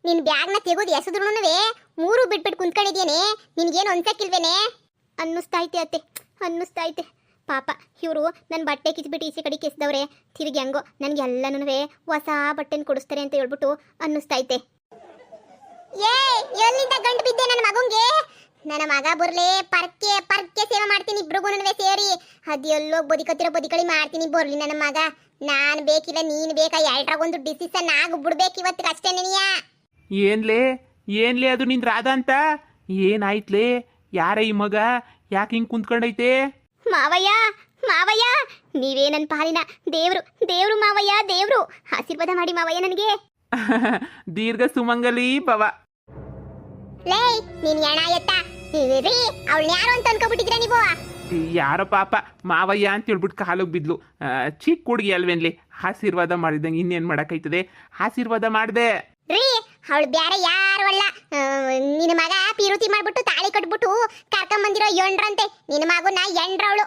ನಿನ್ ಬ್ಯಾಗ್ನ ತೆಗೋದು ಎಸದ್ರುನುವೆ ಮೂರು ಬಿಟ್ಬಿಟ್ಟು ಕುಂತ್ಕೊಂಡಿದ್ಯೇನೆ, ನಿನ್ಗೇನು ಅನ್ಸಕ್ಕಿಲ್ವೇನೆ? ಅನ್ನಿಸ್ತೈತೆ ಅತ್ತೆ, ಅನ್ನಿಸ್ತೈತೆ. ಪಾಪ ಇವರು ನನ್ನ ಬಟ್ಟೆ ಕಿಚ್ಬಿಟ್ಟು ಈಚೆ ಕಡೆ ಕಿಸ್ದವ್ರೆ, ತಿರುಗಿ ಹೆಂಗೋ ನನಗೆ ಎಲ್ಲನೂ ಹೊಸ ಬಟ್ಟೆನ ಕೊಡಿಸ್ತಾರೆ ಅಂತ ಹೇಳ್ಬಿಟ್ಟು ಅನ್ನಿಸ್ತೈತೆ. ಎಲ್ಲಿಂದ ಗಂಟು ಬಿದ್ದೆ ನನ್ನ ಮಗಂಗೆ? ನನ್ನ ಮಗ ಬರ್ಲೆ ಪರ್ಕೆ ಪರ್ಕೆ ಸೇವೆ ಮಾಡ್ತೀನಿ ಇಬ್ರಿಗೂನುವೆ ಸೇರಿ. ಅದು ಎಲ್ಲೋ ಬದಿಕತ್ತಿರೋ ಬದಿಕಳಿ ಮಾಡ್ತೀನಿ ಬರ್ಲಿ ನನ್ನ ಮಗ. ನಾನ್ ಬೇಕಿಲ್ಲ ನೀನ್ ಬೇಕಾ, ಎರಡ್ರಾಗೊಂದು ಡಿಸಿಷನ್ ಆಗ್ಬಿಡ್ಬೇಕು ಇವತ್ತಿಗೆ ಅಷ್ಟೇ. ನೆನೆಯ ಏನ್ಲೇ ಅದು ನಿನ್ ರಾಧ ಅಂತ? ಏನಾಯ್ತ್ಲೇ? ಯಾರ ಈ ಮಗ? ಯಾಕೆ ಹಿಂಗ್ ಕುಂತ್ಕೊಂಡೈತೆ? ಮಾವಯ್ಯ ಮಾವಯ್ಯ, ನೀವೇ ನನ್ನ ಪಾಲಿನ ದೇವ್ರು ದೇವ್ರು ಮಾವಯ್ಯ, ದೇವ್ರು ಆಶೀರ್ವಾದ ಮಾಡಿ ಮಾವಯ್ಯ ನನಗೆ. ದೀರ್ಘ ಸುಮಂಗಲಿ ಭವ. ಲೇ ನೀನ್ ಎಣ ಎತ್ತ ರೀ, ಅವಳು ಯಾರು ಅಂತ ಅನ್ಕೊಬಿಟ್ಟಿದ್ರ ನೀವು? ಯಾರೋ ಪಾಪ ಮಾವಯ್ಯ ಅಂತ ಹೇಳ್ಬಿಟ್ಟು ಕಾಲಿಗೆ ಬಿದ್ಲು. ಚಿಕ್ಕ ಹುಡುಗಿ ಅಲ್ವೇನ್ಲಿ, ಆಶೀರ್ವಾದ ಮಾಡಿದಂಗೆ ಇನ್ನೇನ್ ಮಾಡಕೈತದೆ? ಆಶೀರ್ವಾದ ಮಾಡ್ದೆ ರೀ. ಅವಳು ಬ್ಯಾರೆ ಯಾರು ಅಲ್ಲ, ನಿನ್ನ ಮಗ ಪಿರುತಿ ಮಾಡ್ಬಿಟ್ಟು ತಾಳಿ ಕಟ್ಬಿಟ್ಟು ಕರ್ಕೊಂಬಂದಿರೋ ಎಂಡ್ರಂತೆ. ನಿನ್ನ ಮಗನ ಎಂಡ್ರವಳು.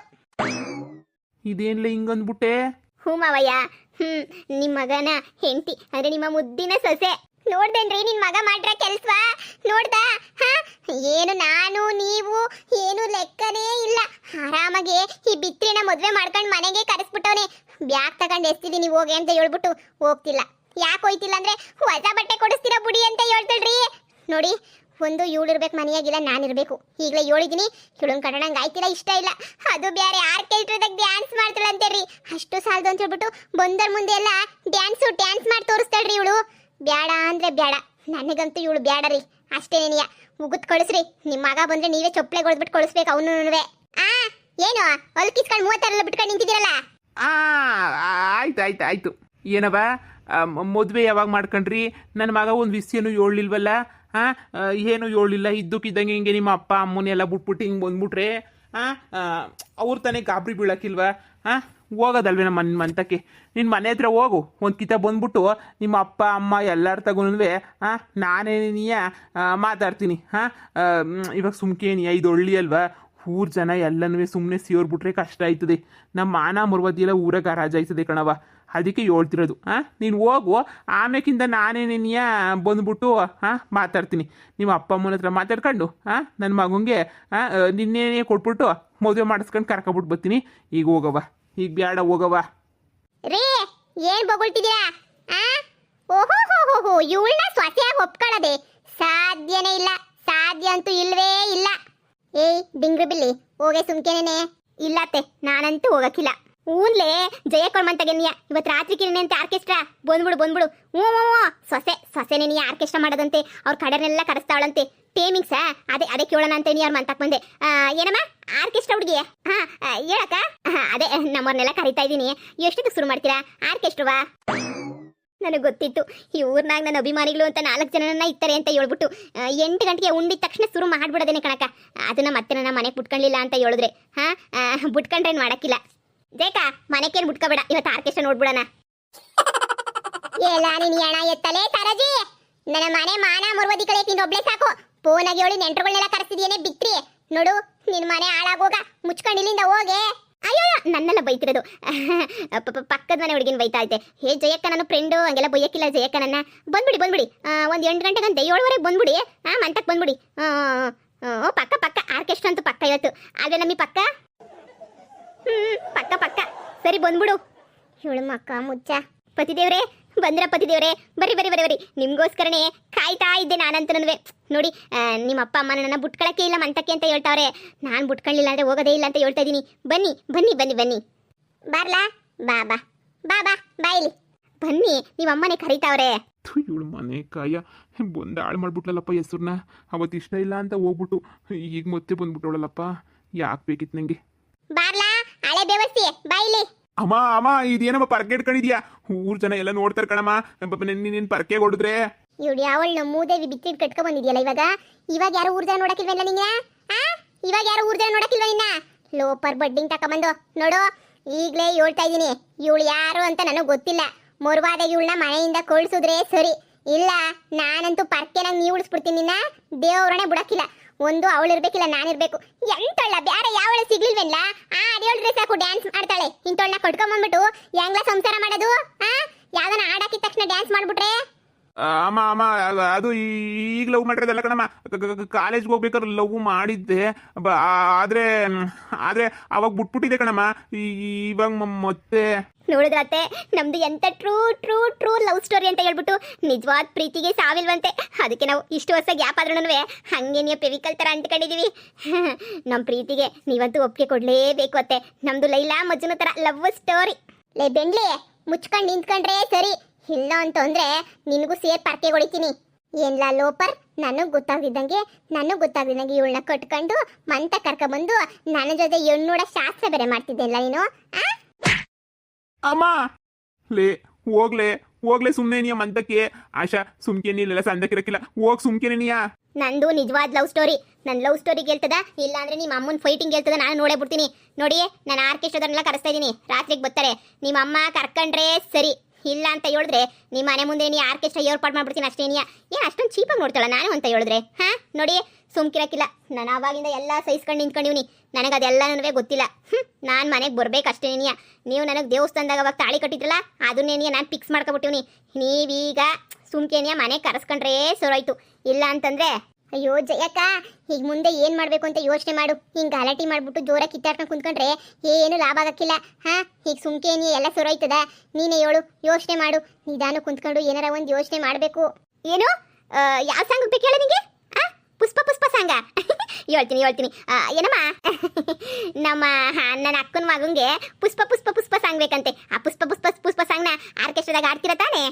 ಇದೇನ್ಲೇ ಹಿಂಗಂದ್ಬಿಟ್ಟೆ? ಹ್ಞೂ ಮಾವಯ್ಯ, ನಿಮ್ಮ ಮಗನ ಹೆಂಡತಿ ಅಂದ್ರೆ ನಿಮ್ಮ ಮುದ್ದಿನ ಸೊಸೆ. ನೋಡ್ದೇನ್ರಿ ನಿನ್ ಮಗ ಮಾಡ್ರ ಕೆಲ್ಸ? ನೋಡ್ದ? ಏನು ನಾನು ನೀವು ಏನು ಲೆಕ್ಕನೇ ಇಲ್ಲ. ಆರಾಮಾಗಿ ಈ ಬಿತ್ರಿನ ಮದ್ವೆ ಮಾಡ್ಕೊಂಡು ಮನೆಗೆ ಕರೆಸ್ಬಿಟ್ಟವನೆ. ಬ್ಯಾಗ್ ತಗೊಂಡು ಎಸ್ತಿದೀನಿ ಹೋಗಿ ಅಂತ ಹೇಳ್ಬಿಟ್ಟು ಹೋಗ್ತಿಲ್ಲ. ಯಾಕೆ ಹೋಯ್ತಿಲ್ಲ ಅಂದ್ರೆ ಹೊಸ ಬಟ್ಟೆ ಕೊಡಿಸ್ತೀರಾ ಬುಡಿ ಅಂತ ಹೇಳ್ತಳ್ರಿ. ನೋಡಿ, ಒಂದು ಇವಳಿರ್ಬೇಕು ಮನೆಯಾಗಿಲ್ಲ, ನಾನಿರ್ಬೇಕು. ಈಗಲೇ ಹೇಳಿದೀನಿ, ಇವಳನ್ ಕಟ್ಟಣಂಗೆ ಆಯ್ತಿಲ್ಲ, ಇಷ್ಟ ಇಲ್ಲ. ಅದು ಬೇರೆ ಆರ್ಕೆಸ್ಟ್ರಾದಾಗ ಡ್ಯಾನ್ಸ್ ಮಾಡ್ತಾಳಂತೇಳ್ರಿ. ಅಷ್ಟು ಸಾಲದು ಅಂತ ಹೇಳ್ಬಿಟ್ಟು ಬಂದರ್ ಮುಂದೆ ಎಲ್ಲ ಡ್ಯಾನ್ಸ್ ಮಾಡಿ ತೋರಿಸ್ತಾಳ್ರಿ ಇವಳು. ಬ್ಯಾಡ ಅಂದ್ರೆ ಬ್ಯಾಡ, ನನಗಂತೂ ಇವಳು ಬ್ಯಾಡ ರೀ. ಅಷ್ಟೇ ನೆನೆಯ ಮುಗುತ್ ಕಳಿಸ್ರಿ. ನಿಮ್ಮ ಮಗ ಬಂದ್ರೆ ನೀವೇ ಚೊಪ್ಲೆ ಹೊಡೆದ್ಬಿಟ್ಟು ಕಳಿಸ್ಬೇಕು ಅವನು. ಏನು ಹೊಲ್ಕಿಸ್ಕೊಂಡು 36 ಬಿಟ್ಕೊಂಡು ನಿಂತಿದ್ದೀರಲ್ಲ? ಆಯ್ತು. ಏನವ ಮದುವೆ ಯಾವಾಗ ಮಾಡ್ಕೊಂಡ್ರಿ? ನನ್ನ ಮಗ ಒಂದು ವಿಷಯನೂ ಹೇಳಿಲ್ವಲ್ಲ? ಏನು ಹೇಳಿಲ್ಲ, ಇದ್ದಕ್ಕಿದ್ದಂಗೆ ಹಿಂಗೆ ನಿಮ್ಮ ಅಪ್ಪ ಅಮ್ಮನೆಲ್ಲ ಬಿಟ್ಬಿಟ್ಟು ಹಿಂಗೆ ಬಂದ್ಬಿಟ್ರೆ ಅವ್ರು ತಾನೇ ಗಾಬರಿ ಬೀಳಕ್ಕಿಲ್ವಾ? ಹೋಗೋದಲ್ವೇ ನಮ್ಮ ಮಂತಕ್ಕೆ? ನಿನ್ನ ಮನೆ ಹತ್ರ ಹೋಗು, ಒಂದು ಕಿತ ಬಂದ್ಬಿಟ್ಟು ನಿಮ್ಮ ಅಪ್ಪ ಅಮ್ಮ ಎಲ್ಲರ ತಗೊಂಡ್ವೆ ನಾನೇ ನೀಯ ಮಾತಾಡ್ತೀನಿ. ಇವಾಗ ಸುಮ್ಕೇನಿಯ, ಇದು ಒಳ್ಳಿ ಅಲ್ವಾ? ಊರ್ ಜನ ಎಲ್ಲನೂ ಸುಮ್ಮನೆ ಸೇರ್ಬಿಟ್ರೆ ಕಷ್ಟ ಆಯ್ತದೆ. ನಮ್ಮ ಮಾನ ಮರ್ವದಿ ಎಲ್ಲ ಊರಾಗ ರಾಜಾಯ್ತದೆ ಕಣವ. ಅದಕ್ಕೆ ಹೇಳ್ತಿರೋದು. ನೀನು ಹೋಗು, ಆಮೇಕಿಂದ ನಾನೇ ನೀಯ ಬಂದ್ಬಿಟ್ಟು ಮಾತಾಡ್ತೀನಿ. ನಿಮ್ಮ ಅಪ್ಪ ಅಮ್ಮನ ಹತ್ರ ಮಾತಾಡ್ಕೊಂಡು ನನ್ನ ಮಗಂಗೆ ನಿನ್ನೇನೇ ಕೊಟ್ಬಿಟ್ಟು ಮದುವೆ ಮಾಡಿಸ್ಕೊಂಡು ಕರ್ಕೊಬಿಟ್ಟು ಬರ್ತೀನಿ. ಈಗ ಹೋಗವ, ಈಗ ಬ್ಯಾಡ ಹೋಗವ. ರೀ ಏನ್ ಬೊಗಳ್ತಿದ್ದೀರಾ? ಓಹೋ ಇವಳನ್ನ ಸ್ವತೆಯಾಗಿ ಒಪ್ಕೊಳ್ಳೋದೆ ಸಾಧ್ಯನೇ ಇಲ್ಲ. ಸಾಧ್ಯ ಅಂತೂ ಇಲ್ವೇ ಇಲ್ಲ. ಏಯ್ ಡಿಂಗ್ರಿ ಬಿಲ್ಲಿ, ಹೋಗೆ ಸುಮ್ಕೇನೇನೆ. ಇಲ್ಲತ್ತೆ, ನಾನಂತೂ ಹೋಗಕ್ಕಿಲ್ಲ. ಊನ್ಲೇ ಜಯಕೊಳ್ಮಂತಗೆನಿಯ ಇವತ್ತು ರಾತ್ರಿ ಕಿರಣೆ ಅಂತ ಆರ್ಕೆಸ್ಟ್ರಾ ಬಂದ್ಬಿಡು. ಹ್ಞೂ ಸೊಸೆನೇ ನೀ ಆರ್ಕೆಸ್ಟ್ರಾ ಮಾಡೋದಂತೆ. ಅವ್ರ ಕಡೆನೆಲ್ಲ ಕರೆಸ್ತಾವಳಂತೆ. ಟೇಮಿಂಗ್ಸ ಅದೇ ಕೇಳೋಣ ಅಂತ ನೀ ಅವ್ರ ಮಂತಕ್ ಬಂದೆ. ಏನಮ್ಮ ಆರ್ಕೆಸ್ಟ್ರಾ ಹುಡುಗಿ? ಹೇಳಕ್ಕ? ಅದೇ ನಮ್ಮವ್ರನ್ನೆಲ್ಲ ಕರಿತಾ ಇದ್ದೀನಿ. ಎಷ್ಟೊತ್ತಿಗೆ ಶುರು ಮಾಡ್ತೀರಾ ಆರ್ಕೆಸ್ಟ್ರವಾ? ನನಗೆ ಗೊತ್ತಿತ್ತು ಈ ಊರ್ನಾಗ ನನ್ನ ಅಭಿಮಾನಿಗಳು ಅಂತ 4 ಜನನ ಇರ್ತಾರೆ ಅಂತ ಹೇಳ್ಬಿಟ್ಟು 8 ಗಂಟೆಗೆ ಉಂಡಿದ ತಕ್ಷಣ ಶುರು ಮಾಡ್ಬಿಡೋದೇನೆ ಕಣಕ್ಕ. ಅದನ್ನ ಮತ್ತೆ ನನ್ನ ಮನೆಗೆ ಬಿಟ್ಕೊಳ್ಳಿಲ್ಲ ಅಂತ ಹೇಳಿದ್ರೆ ಬಿಟ್ಕೊಂಡ್ರೇನು ಮಾಡಕ್ಕಿಲ್ಲ. ಜೇಕ ಮನೆಗೇನು ಬಿಟ್ಕೋಬೇಡ, ಇವತ್ತು ಆರ್ಕೆಸ್ಟ್ರಾ ನೋಡ್ಬಿಡೋಣ. ಎಲ್ಲ ನೀನು ಹಣ ಎತ್ತಲೇ ತರಜಿ. ನನ್ನ ಮನೆ ಮಾನ ಮುರ್ವದಿ ಕಡೆ ಒಬ್ಳೆ ಸಾಕು. ಫೋನಾಗಿ ಹೇಳಿ ನೆಂಟರುಗಳನ್ನೆಲ್ಲ ಕರೆಸಿದೇನೆ ಬಿಟ್ರಿ. ನೋಡು ನಿನ್ ಮನೆ ಹಾಳಾಗೋಗ, ಮುಚ್ಕೊಂಡು ಇಲ್ಲಿಂದ ಹೋಗೆ. ಅಯ್ಯೋ ನನ್ನೆಲ್ಲ ಬೈತಿರೋದು ಪಕ್ಕದ ಮನೆ ಹುಡುಗಿನ ಬೈತಾ ಐತೆ. ಹೇ ಜಯಕ್ಕ, ನನ್ನ ಫ್ರೆಂಡು, ಹಂಗೆಲ್ಲ ಬೈಯಕ್ಕಿಲ್ಲ ಜಯಕ್ಕ. ನನ್ನ ಬಂದ್ಬಿಡಿ ಒಂದು 8 ಗಂಟೆಗೆ 7:30 ಬಂದ್ಬಿಡಿ. ಮಂಟಕ್ಕೆ ಬಂದ್ಬಿಡಿ. ಪಕ್ಕ ಆರ್ಕೆಸ್ಟ್ರಾ ಅಂತೂ ಪಕ್ಕ ಇವತ್ತು. ಅಲ್ವೇ ನಮ್ಮಿ ಪಕ್ಕ? ಪಕ್ಕ ಸರಿ ಬಂದ್ಬಿಡು. ಇವಳು ಮಕ್ಕ ಮುಚ್ಚ. ಪತಿದೇವ್ರೆ ಬಂದ್ರ, ಪತಿದೇವ್ರೆ ಬರ್ರಿ. ನಿಮ್ಗೋಸ್ಕರನೇ ಕಾಯ್ತಾ ಇದ್ದೆ ನಾನಂತನೂ. ನೋಡಿ ನಿಮ್ಮ ಅಪ್ಪ ಅಮ್ಮ ನನ್ನ ಬುಟ್ಕೊಳಕ್ಕೆ ಇಲ್ಲ ಮಂತಕ್ಕೆ ಅಂತ ಹೇಳ್ತಾವ್ರೆ. ನಾನು ಬುಟ್ಕೊಳ್ಳಿಲ್ಲ ಅಂದ್ರೆ ಹೋಗೋದೇ ಇಲ್ಲ ಅಂತ ಹೇಳ್ತಾ ಇದ್ದೀನಿ. ಬನ್ನಿ ಬರ್ಲಾ? ಬಾ ಬಾಯಿಲಿ ಬನ್ನಿ. ನಿಮ್ಮ ಅಮ್ಮನೇ ಕರೀತಾವ್ರೆ. ಇವಳು ಮನೆ ಕಾಯ ಬಂದು ಹಾಳು ಮಾಡ್ಬಿಟ್ಲಲ್ಲಪ್ಪ ಹೆಸರನ್ನ. ಅವತ್ತು ಇಷ್ಟ ಇಲ್ಲ ಅಂತ ಹೋಗ್ಬಿಟ್ಟು ಈಗ ಮತ್ತೆ ಬಂದ್ಬಿಟ್ಟವಳಲ್ಲಪ್ಪ. ಯಾಕೆ ಬೇಕಿತ್ತು ನಂಗೆ? ಬಾರ್ಲಾ ಹಳೆ ಬೇವಸ್ತಿ ಬಾಯಿಲಿ. ಅಮ್ಮ ಇದೇನಮ್ಮ ಪರ್ಕೆ ಇಟ್ಕೊಂಡಿದ್ಯಾ? ಊರ್ ಜನ ಎಲ್ಲ ನೋಡ್ತಾರೆ ಕಣಮ್ಮ. ನೀನ್ ಪರ್ಕೆ ಹೊಡಿದ್ರೆ ಇವ್ಳು ಯಾವಳು ಮೂದೇವಿ ಬಿತ್ತಿಡ್ ಕಟ್ಕೊ ಬಂದಿದ್ಯಲ್ಲ ಇವಾಗ ಯಾರು ಊರ್ ಜನ ನೋಡಕ್ಕಿಲ್ವಲ್ಲ ನಿಂಗೆ? ಇವಾಗ ಯಾರು ಊರ್ ಜನ ನೋಡಕ್ಕಿಲ್ವ ನಿನ್ನ? ಲೋಪರ್ ಬಡ್ಡಿಂಗ್ ತಕೊಂಬಂದು ನೋಡು. ಈಗಲೇ ಹೇಳ್ತಾ ಇದ್ದೀನಿ, ಇವಳು ಯಾರು ಅಂತ ನನಗೆ ಗೊತ್ತಿಲ್ಲ. ಮೊರ್ವಾದ ಇವಳನ್ನ ಮನೆಯಿಂದ ಕಳ್ಸಿದ್ರೆ ಸರಿ, ಇಲ್ಲ ನಾನಂತೂ ಪರ್ಕೆನಾಗ ನೀವು ಉಳಿಸ್ಬಿಡ್ತೀನಿ. ನಿನ್ನ ದೇವ್ರನೇ ಬಿಡಕ್ಕಿಲ್ಲ. ಒಂದು ಅವಳಿರ್ಬೇಕಿಲ್ಲ, ನಾನಿರ್ಬೇಕು. ಎಂತಳ್ಳ ಬೇರೆ ಯಾವಳು ಸಿಗ್ಲಿಲ್ವೇನ್ಲ? ಅದೇಳ್ರೆ ಸಾಕು ಡ್ಯಾನ್ಸ್ ಮಾಡ್ತಾಳೆ. ಇಂಥವಳನ್ನ ಕಟ್ಕೊಂಬಂದ್ಬಿಟ್ಟು ಹೆಂಗ್ಲ ಸಂಸಾರ ಮಾಡೋದು? ಯಾವ್ದನ್ನ ಹಾಡಾಕಿದ ತಕ್ಷಣ ಡ್ಯಾನ್ಸ್ ಮಾಡ್ಬಿಟ್ರೆ ಅಮ್ಮ ಅಮ್ಮ ಅದು ಈಗ ಲವ್ ಮಾಡಿರೋದಲ್ಲ ಕಣಮ್ಮ. ಕಾಲೇಜ್ಗೆ ಹೋಗ್ಬೇಕಾದ್ರೆ ಲವ್ ಮಾಡಿದ್ದೆ. ಆದ್ರೆ ಆದ್ರೆ ಅವಾಗ ಬಿಟ್ಬಿಟ್ಟಿದೆ ಕಣಮ್ಮ. ಇವಾಗ ಮತ್ತೆ ನೋಡಿದ್ರತ್ತೆ, ನಮ್ದು ಎಂತ true true true love story ಅಂತ ಹೇಳ್ಬಿಟ್ಟು ನಿಜವಾದ ಪ್ರೀತಿಗೆ ಸಾವಿಲ್ವಂತೆ. ಅದಕ್ಕೆ ನಾವು ಇಷ್ಟು ವರ್ಷ ಗ್ಯಾಪ್ ಆದ್ರೂ ಹಂಗೆ ನೀವು ಫೆವಿಕಲ್ ಥರ ಅಂಟ್ಕೊಂಡಿದೀವಿ. ನಮ್ಮ ಪ್ರೀತಿಗೆ ನೀವಂತೂ ಒಪ್ಪಿಗೆ ಕೊಡಲೇಬೇಕು ಅತ್ತೆ. ನಮ್ದು ಲೈಲಾ ಮಜ್ನು ಥರ ಲವ್ ಸ್ಟೋರಿ. ಲೇ ಬೆಂಡ್ಲಿ, ಮುಚ್ಕೊಂಡು ನಿಂತ್ಕೊಂಡ್ರೆ ಸರಿ, ಇಲ್ಲ ಅಂತಂದ್ರೆ ನಿನಗೂ ಸೇರ್ ಪರ್ಕೆ ಹೊಡಿತೀನಿ. ಏನ್ಲ ಲೋಪರ್, ನನಗೆ ಗೊತ್ತಾಗ್ದಿದ್ದಂಗೆ ಇವಳನ್ನ ಕಟ್ಕೊಂಡು ಮಂತ ಕರ್ಕೊಬಂದು ನನ್ನ ಜೊತೆ ಹೆಣ್ಣೋಡ ಶಾಸ್ತ್ರ ಬೇರೆ ಮಾಡ್ತಿದ್ದೆಲ್ಲ ನೀನು. ಅಮ್ಮ ಹೋಗ್ಲೆ ಸುಮ್ನೆ ನೀಯ ಮಂತಕ್ಕೆ. ಆಶಾ ಸುಮ್ಕೆ ನೀಲೆಲ್ಲ ಸಂದಕ್ಕಿರಕ್ಕಿಲ್ಲ, ಹೋಗ್ ಸುಮ್ಕೆ ನೀಯ. ನಂದು ನಿಜವಾದ ಲವ್ ಸ್ಟೋರಿ. ನನ್ನ ಲವ್ ಸ್ಟೋರಿ ಗೆಲ್ತದ, ಇಲ್ಲ ಅಂದ್ರೆ ನಿಮ್ಮ ಅಮ್ಮನ ಫೈಟಿಂಗ್ ಗೆಲ್ತದ, ನಾನು ನೋಡೇ ಬಿಡ್ತೀನಿ. ನೋಡಿ, ನಾನು ಆರ್ಕೆಸ್ಟ್ರಾದನ್ನೆಲ್ಲ ಕರೆಸ್ತಾ ಇದ್ದೀನಿ, ರಾತ್ರಿಗೆ ಬರ್ತಾರೆ. ನಿಮ್ಮ ಅಮ್ಮ ಕರ್ಕೊಂಡ್ರೆ ಸರಿ, ಇಲ್ಲ ಅಂತ ಹೇಳಿದ್ರೆ ನಿಮ್ಮ ಮನೆ ಮುಂದೆ ನೀ ಆರ್ಕೆಸ್ಟ್ರಾ ಏರ್ಪಾಡು ಮಾಡ್ಬಿಡ್ತೀನಿ ಅಷ್ಟೇ. ಏನು ಅಷ್ಟೊಂದು ಚೀಪಾಗಿ ನೋಡ್ತಾಳ ನಾನು ಅಂತ ಹೇಳಿದ್ರೆ? ಹಾ ನೋಡಿ, ಸುಮ್ಕಿರಕ್ಕಿಲ್ಲ. ನಾನು ಆವಾಗಿಂದ ಎಲ್ಲ ಸಹಿಸ್ಕೊಂಡು ನಿಂತ್ಕೊಂಡಿವ್ನಿ, ನನಗೆ ಅದೆಲ್ಲನೂ ಗೊತ್ತಿಲ್ಲ. ನಾನು ಮನೆಗೆ ಬರ್ಬೇಕಷ್ಟೇ. ನೀವು ನನಗೆ ದೇವಸ್ಥಾನದಾಗ ಅವಾಗ ತಾಳಿ ಕಟ್ಟಿದ್ರಲ್ಲ, ಅದನ್ನೇ ನಾನು ಫಿಕ್ಸ್ ಮಾಡ್ಕೊಬಿಟ್ಟಿವ್ನಿ. ನೀವೀಗ ಸುಮ್ಕೇನಿಯ ಮನೆಗೆ ಕರೆಸ್ಕೊಂಡ್ರೆ ಸರೋಯ್ತು, ಇಲ್ಲ ಅಂತಂದ್ರೆ ಅಯ್ಯೋ ಜಯಕ್ಕ, ಈಗ ಮುಂದೆ ಏನು ಮಾಡಬೇಕು ಅಂತ ಯೋಚನೆ ಮಾಡು. ಹಿಂಗೆ ಗಲಾಟೆ ಮಾಡ್ಬಿಟ್ಟು ಜೋರಾಗಿ ಕಿತ್ತಾಡ್ಕೊಂಡು ಕುಂತ್ಕೊಂಡ್ರೆ ಏನು ಲಾಭ ಆಗಕ್ಕಿಲ್ಲ. ಹಾಂ, ಈಗ ಸುಮ್ಕೇನಿ ಎಲ್ಲ ಸರೋಯ್ತದ. ನೀನೇ ಹೇಳು, ಯೋಚನೆ ಮಾಡು. ನಿಧಾನ ಕುಂತ್ಕೊಂಡು ಏನಾರ ಒಂದು ಯೋಚನೆ ಮಾಡಬೇಕು. ಏನು ಯಾವ ಸಾಂಗ್ ಬೇಕು ಹೇಳ ನಿಂಗೆ? ಪುಷ್ಪ ಸಾಂಗ? ಹೇಳ್ತೀನಿ. ಏನಮ್ಮ, ನಮ್ಮ ನನ್ನ ಅಕ್ಕನ ಮಗಂಗೆ ಪುಷ್ಪ ಸಾಂಗ್ ಬೇಕಂತೆ. ಆ ಪುಷ್ಪ ಸಾಂಗ್ನ ಆರ್ಕೆಸ್ಟ್ರಾದಾಗ ಆಡ್ತೀರ ತಾನೇ?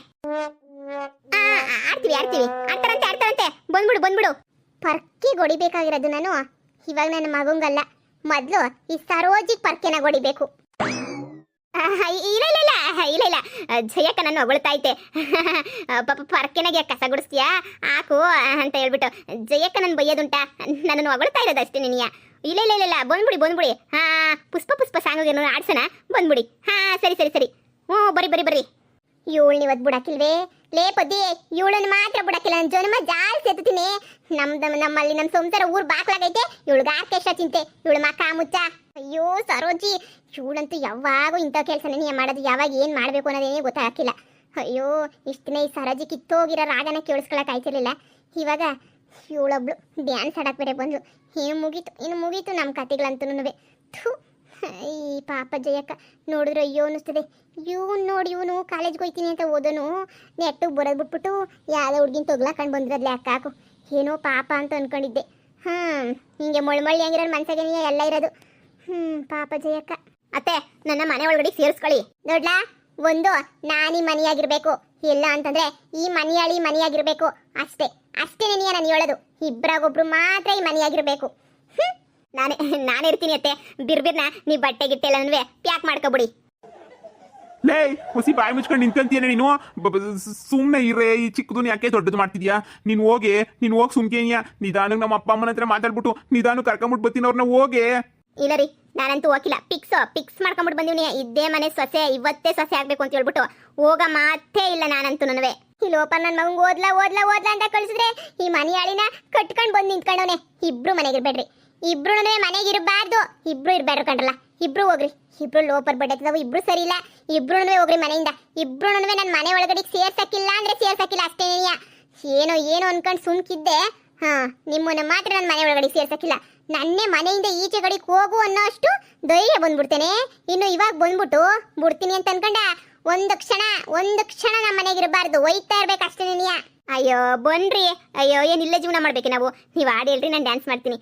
ಆಡ್ತೀವಿ. ಆಡ್ತಾರಂತೆ. ಬಂದ್ಬಿಡು. ಪರ್ಕೆ ಹೊಡಿಬೇಕಾಗಿರೋದು ನಾನು ಇವಾಗ ನನ್ನ ಮಗಂಗಲ್ಲ, ಮೊದಲು ಈ ಸರೋಜಿಗೆ ಪರ್ಕೆನ ಹೊಡಿಬೇಕು. ಇಲ್ಲ ಜಯಕ್ಕ ನನ್ನ ಹೊಗಳ್ತಾ ಐತೆ. ಪರ್ಕೆನಾಗೆ ಕಸ ಗುಡಿಸ್ತೀಯಾ ಹಾಕು ಅಂತ ಹೇಳ್ಬಿಟ್ಟು ಜಯಕ್ಕ ನನ್ನ ಬೈಯೋದುಂಟಾ? ನನ್ನನ್ನು ಹೊಗಳ್ತಾ ಇರೋದಷ್ಟೇ ನೀನಿಯ. ಇಲ್ಲ ಬಂದ್ಬಿಡಿ. ಹಾ, ಪುಷ್ಪ ಸಾಂಗ್ ಏನೋ ಆಡ್ಸೋಣ, ಬಂದ್ಬಿಡಿ. ಹಾ ಸರಿ. ಹ್ಞೂ ಬರ್ರಿ. ಇವಳು ನೀವತ್ತು ಬಿಡಾಕಿಲ್ವೇ? ಲೇ ಪದ್ದಿ, ಇವಳನ್ನು ಮಾತ್ರ ಬಿಡಾಕಿಲ್ಲ. ನನ್ನ ಜನ್ಮ ಜಾಸ್ತಿ ಎತ್ತೀನಿ. ನಮ್ಮಲ್ಲಿ ನಮ್ಮ ಸಂಸಾರ ಊರು ಬಾಕ್ಲಾಗೈತೆ. ಇವಳಿಗೆ ಆರ್ಕೆಸ್ಟ್ರಾ ಚಿಂತೆ, ಇವಳು ಮಕ್ಕ ಮುಚ್ಚ. ಅಯ್ಯೋ ಸರೋಜಿ, ಇವಳಂತೂ ಯಾವಾಗೂ ಇಂಥ ಕೆಲಸನೇ ನೀ ಮಾಡೋದು. ಯಾವಾಗ ಏನು ಮಾಡಬೇಕು ಅನ್ನೋದೇನೇ ಗೊತ್ತಾಗಿಲ್ಲ. ಅಯ್ಯೋ, ಇಷ್ಟು ದಿನ ಈ ಸರೋಜಿ ಕಿತ್ತೋಗಿರೋ ರಾಗನ ಕೇಳಿಸ್ಕೊಳಕ್ಕೆ ಆಯ್ತಿರ್ಲಿಲ್ಲ. ಇವಾಗ ಇವಳೊಬ್ಳು ಡ್ಯಾನ್ಸ್ ಆಡಕ್ಕೆ ಬೇರೆ ಬಂದು ಇನ್ನು ಮುಗೀತು ನಮ್ಮ ಕತೆಗಳಂತೂ. ಥೂ, ಈ ಪಾಪ ಜಯಕ್ಕ ನೋಡಿದ್ರೆ ಅಯ್ಯೋ ಅನ್ನಿಸ್ತದೆ. ಇವನು ಕಾಲೇಜ್ಗೆ ಹೋಗ್ತೀನಿ ಅಂತ ಓದೋನು ನೆಟ್ಟಿಗೆ ಬರೋದು ಬಿಟ್ಬಿಟ್ಟು ಯಾವುದೋ ಹುಡುಗಿನ ತೊಗ್ಲಾಕೊಂಡು ಬಂದಿರೋದ್ಲೆ ಅಕ್ಕಾಕು. ಏನೋ ಪಾಪ ಅಂತ ಅಂದ್ಕೊಂಡಿದ್ದೆ. ಹಿಂಗೆ ಮೊಳ್ಮೊಳ್ಳಿ ಹಂಗಿರೋ ಮನ್ಸಾಗೆ ಎಲ್ಲ ಇರೋದು. ಪಾಪ ಜಯಕ್ಕ. ಅತ್ತೆ, ನನ್ನ ಮನೆ ಒಳಗಡೆ ಸೇರಿಸ್ಕೊಳ್ಳಿ. ನೋಡ್ಲಾ, ಒಂದು ನಾನೀ ಮನೆಯಾಗಿರ್ಬೇಕು, ಇಲ್ಲ ಅಂತಂದ್ರೆ ಈ ಮನೆಯಾಗಿರ್ಬೇಕು. ಅಷ್ಟೇ ನಾನು ಹೇಳೋದು. ಇಬ್ಬರಾಗೊಬ್ರು ಮಾತ್ರ ಈ ಮನೆಯಾಗಿರ್ಬೇಕು. ನಾನೇ ಇರ್ತೀನಿ ಅತ್ತೆ. ಬಿರ್ಬಿರ್ನ ನೀ ಬಟ್ಟೆ ಗಿಟ್ಟೆಲ್ಲ ಪ್ಯಾಕ್ ಮಾಡ್ಕೊಬಿಡಿ. ಲೇ ಹುಸಿ ಬಾಯಿ ಮುಚ್ಕೊಂಡು ನಿಂತ್ಕೊಂತೀಯ ನೀನು. ಸುಮ್ಮನೆ ಇರೇ, ಈ ಚಿಕ್ಕದನ್ನ ಯಾಕೆ ದೊಡ್ಡದು ಮಾಡ್ತಿದ್ಯಾ? ನೀನು ಹೋಗಿ ಸುಮ್ಕೇನಿಯಾ. ನಿಧಾನಕ್ಕೆ ನಮ್ಮ ಅಪ್ಪ ಅಮ್ಮನ ಹತ್ರ ಮಾತಾಡ್ಬಿಟ್ಟು ನಿಧಾನ ಕರ್ಕೊಂಬಿಟ್ಟು ಬರ್ತೀನಿ ಅವ್ರನ್ನ. ಹೋಗಿ. ಇಲ್ಲ ರೀ, ನಾನಂತೂ ಹೋಗಿಲ್ಲ. ಫಿಕ್ಸ್ ಮಾಡ್ಕೊಂಬಿಟ್ಟು ಬಂದಿವ್ನಿ. ಇದ್ದೇ ಮನೆ ಸೊಸೆ, ಇವತ್ತೇ ಸೊಸೆ ಆಗ್ಬೇಕು ಅಂತ ಹೇಳ್ಬಿಟ್ಟು ಹೋಗ ಮಾತೇ ಇಲ್ಲ ನಾನಂತೂ. ನನವೇ ಈ ಲೋಪ ನನ್ನ ಮಗಂಗೆ ಓದ್ಲಾ ಅಂತ ಕಳಿಸಿದ್ರೆ ಈ ಮನೆಯಾಳಿನ ಕಟ್ಕೊಂಡು ಬಂದು ನಿಂತ್ಕೊಂಡವನೆ. ಇಬ್ರು ಮನೆಗಿರ್ಬೇಡ್ರಿ, ಇಬ್ರು ಮನೆಗಿರಬಾರ್ದು. ಇಬ್ರು ಇರ್ಬೇಡ್ರು ಕಂಡ್ರಲ್ಲ. ಇಬ್ರು ಹೋಗ್ರಿ. ಇಬ್ರು ಲೋಪರ್ ಬಡ್ಡತ್ತದವು, ಇಬ್ರು ಸರಿ ಇಲ್ಲ. ಇಬ್ರು ಹೋಗ್ರಿ ಮನೆಯಿಂದ. ಇಬ್ರು ನನ್ನ ಮನೆ ಒಳಗಡೆ ಸೇರ್ಸಕ್ಕಿಲ್ಲ ಅಂದ್ರೆ ಸೇರ್ಸಕ್ಕಿಲ್ಲ ಅಷ್ಟೇ. ಏನೋ ಅನ್ಕೊಂಡು ಸುಮ್ಕಿದ್ದೆ. ನಿಮ್ಮನ್ನ ಮಾತ್ರ ನನ್ನ ಮನೆ ಒಳಗಡೆ ಸೇರ್ಸಕ್ಕಿಲ್ಲ. ನನ್ನೇ ಮನೆಯಿಂದ ಈಚೆ ಕಡೆಗೆ ಹೋಗು ಅನ್ನೋ ಅಷ್ಟು ಧೈರ್ಯ ಬಂದ್ಬಿಡ್ತೇನೆ. ಇನ್ನು ಇವಾಗ ಬಂದ್ಬಿಟ್ಟು ಬಿಡ್ತೀನಿ ಅಂತ ಅನ್ಕೊಂಡ ಒಂದು ಕ್ಷಣ ನಮ್ಮ ಮನೆಗಿರಬಾರ್ದು, ಒಯ್ತಾ ಇರ್ಬೇಕು ಅಷ್ಟೇ. ಅಯ್ಯೋ ಬನ್ರಿ. ಅಯ್ಯೋ, ಏನಿಲ್ಲ ಜೀವನ ಮಾಡ್ಬೇಕು ನಾವು. ನೀವು ಹಾಡು ಹೇಳ್ರಿ, ನಾನು ಡ್ಯಾನ್ಸ್ ಮಾಡ್ತೀನಿ.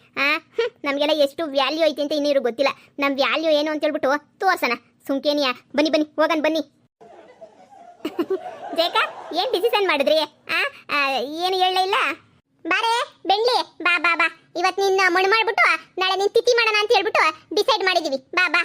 ನಮಗೆಲ್ಲ ಎಷ್ಟು ವ್ಯಾಲ್ಯೂ ಐತಿ ಅಂತ ಇನ್ನೀರು ಗೊತ್ತಿಲ್ಲ. ನಮ್ಮ ವ್ಯಾಲ್ಯೂ ಏನು ಅಂತ ಹೇಳ್ಬಿಟ್ಟು ತೋರ್ಸೋಣ. ಸುಮ್ಕೇನಿಯಾ, ಬನ್ನಿ ಹೋಗೋಣ ಬನ್ನಿ. ಜೇಕ, ಏನು ಡಿಸಿಷನ್ ಮಾಡಿದ್ರಿ? ಏನು ಹೇಳಲಿಲ್ಲ? ಬಾರೇ ಬೆಳ್ಳಿ, ಬಾ. ಇವತ್ತು ನಿನ್ನ ಮಣ್ಣು ಮಾಡ್ಬಿಟ್ಟು ನಾಳೆ ನಿನ್ನ ತಿಥಿ ಮಾಡೋಣ ಅಂತ ಹೇಳ್ಬಿಟ್ಟು ಡಿಸೈಡ್ ಮಾಡಿದೀವಿ. ಬಾ.